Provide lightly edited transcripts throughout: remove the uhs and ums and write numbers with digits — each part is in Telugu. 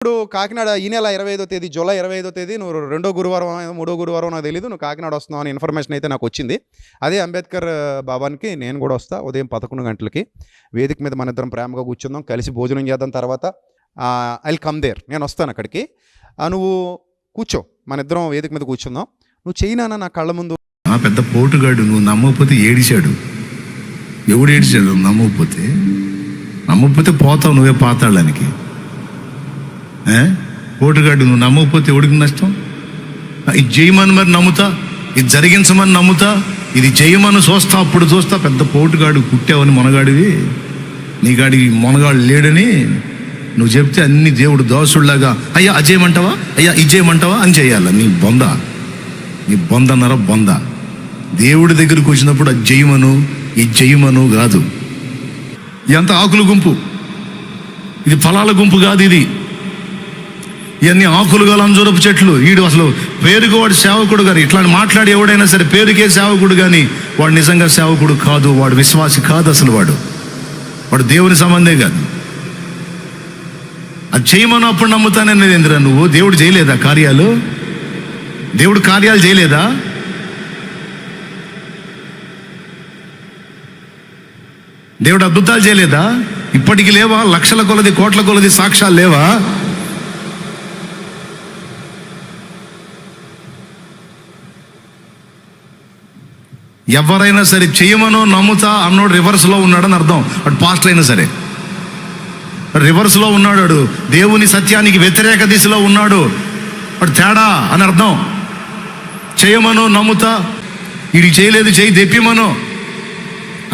ఇప్పుడు కాకినాడ ఈ నెల 25వ తేదీ జూలై 25వ తేదీ నువ్వు రెండో గురువారం మూడో గురువారం నాకు తెలియదు, నువ్వు కాకినాడ వస్తున్నావు అని ఇన్ఫర్మేషన్ అయితే నాకు వచ్చింది. అదే అంబేద్కర్ భవన్కి నేను కూడా వస్తా. ఉదయం 11 గంటలకి వేదిక మీద మన ఇద్దరం ప్రేమగా కూర్చుందాం, కలిసి భోజనం చేద్దాం. తర్వాత ఐ విల్ కమ్ దేర్, నేను వస్తాను అక్కడికి. నువ్వు కూర్చో, మన ఇద్దరం వేదిక మీద కూర్చుందాం. నువ్వు చేయనా నా కళ్ళ ముందు. పెద్ద పోటుగాడు, నువ్వు నమ్మకపోతే ఏడిచాడు. ఎవడు ఏడిచాడు? నమ్మకపోతే పోతావు నువ్వే పాతాళానికి. పోటుగాడు, నువ్వు నమ్మకపోతే ఎవడికి నష్టం? ఇది జయమని మరి నమ్ముతా, ఇది జరిగించమని నమ్ముతా, ఇది జయమని చూస్తా, అప్పుడు చూస్తా. పెద్ద పోటుగాడు పుట్టావని మొనగాడివి, నీగాడి మొనగాడు లేడని నువ్వు చెప్తే అన్ని దేవుడు దోసుళ్లాగా అయ్యా అజయమంటావా, అయ్యా ఇజయమంటావా అని చేయాల. నీ బొందన్నర బొంద. దేవుడి దగ్గరికి వచ్చినప్పుడు అది జయమను ఈ జయమను కాదు. ఎంత ఆకుల గుంపు, ఇది ఫలాల గుంపు కాదు. ఇది ఇవన్నీ ఆకులు గల అంజూరపు చెట్లు. వీడు అసలు పేరుకు వాడు సేవకుడు కానీ, ఇట్లాంటి మాట్లాడి ఎవడైనా సరే పేరుకే సేవకుడు కానీ వాడు నిజంగా సేవకుడు కాదు, వాడు విశ్వాసి కాదు. అసలు వాడు దేవుని సంబంధే కాదు. అది చేయమని అప్పుడు నమ్ముతాననేది ఎందురా నువ్వు? దేవుడు చేయలేదా కార్యాలు? దేవుడు కార్యాలు చేయలేదా? దేవుడు అద్భుతాలు చేయలేదా? ఇప్పటికి లేవా? లక్షల కొలది కోట్ల కొలది సాక్ష్యాలు లేవా? ఎవరైనా సరే చేయమనో నమ్ముతా అన్నోడు రివర్స్లో ఉన్నాడని అర్థం. వాడు పాస్టర్ అయినా సరే రివర్స్లో ఉన్నాడు, వాడు దేవుని సత్యానికి వ్యతిరేక దిశలో ఉన్నాడు, వాడు తేడా అని అర్థం. చేయమనో నమ్ముతా, వీడికి చేయలేదు చేయి తెప్పిమనో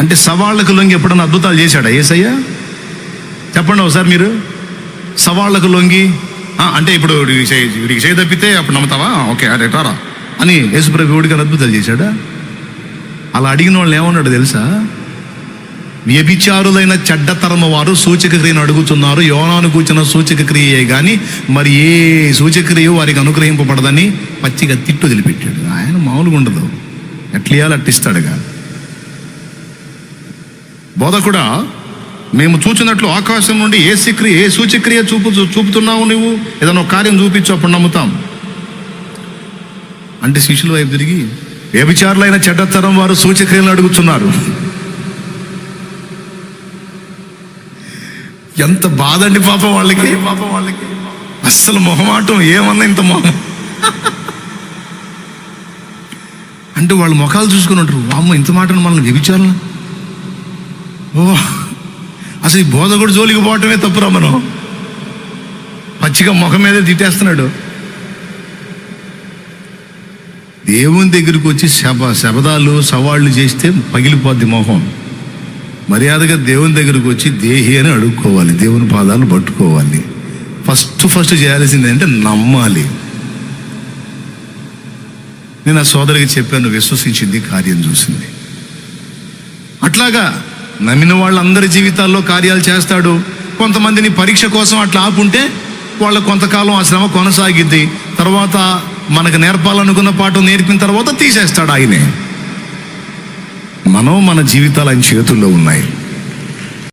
అంటే సవాళ్లకు లొంగి ఎప్పుడన్నా అద్భుతాలు చేశాడా యేసయ్య? చెప్పండి ఒకసారి మీరు. సవాళ్లకు లొంగి అంటే ఇప్పుడు వీడికి చేయి తప్పితే అప్పుడు నమ్ముతావా, ఓకే అరే టారా అని యేసుప్రభు వీడికి అద్భుతాలు చేశాడా? అలా అడిగిన వాళ్ళు ఏమన్నాడు తెలుసా? వ్యభిచారులైన చెడ్డతరము వారు సూచక క్రియను అడుగుతున్నారు, యోనాను కూర్చున్న సూచక క్రియే కానీ మరి ఏ సూచక్రియ వారికి అనుగ్రహింపబడదని పచ్చిగా తిట్టు వదిలిపెట్టాడు. ఆయన మామూలుగా ఉండదు, ఎట్లియాలి అట్టిస్తాడుగా. బోధకుడా, మేము చూచినట్లు ఆకాశం నుండి ఏ సూచక్రియ చూపుతున్నావు నువ్వు? ఏదైనా ఒక కార్యం చూపించు, అప్పుడు నమ్ముతాం అంటే శిష్యుల వైపు తిరిగి వ్యభిచారులైన చెడ్డతరం వారు సూచక్రియలను అడుగుతున్నారు. ఎంత బాధ అండి పాపం వాళ్ళకి. అస్సలు మొహమాటం, ఏమన్నా ఇంత మొహం అంటే వాళ్ళు ముఖాలు చూసుకుని ఉంటారు. అమ్మ ఇంత మాటను మనల్ని వ్యభిచారులు. అసలు ఈ బోధకుడు జోలికి పోవటమే తప్పురా. మనం పచ్చిగా ముఖం మీదే తిట్టేస్తున్నాడు. దేవుని దగ్గరికి వచ్చి శబదాలు సవాళ్ళు చేస్తే పగిలిపోద్ది మొహం. మర్యాదగా దేవుని దగ్గరికి వచ్చి దేహి అని అడుక్కోవాలి, దేవుని పాదాలు పట్టుకోవాలి. ఫస్ట్ చేయాల్సింది అంటే నమ్మాలి. నేను ఆ సోదరికి చెప్పాను, విశ్వసించింది, కార్యం చూసింది. అట్లాగా నమ్మిన వాళ్ళందరి జీవితాల్లో కార్యాలు చేస్తాడు. కొంతమందిని పరీక్ష కోసం అట్లా ఆపుంటే వాళ్ళ కొంతకాలం ఆ శ్రమ కొనసాగిద్ది. తర్వాత మనకు నేర్పాలనుకున్న పాఠం నేర్పిన తర్వాత తీసేస్తాడు ఆయనే. మన జీవితాలు ఆయన చేతుల్లో ఉన్నాయి.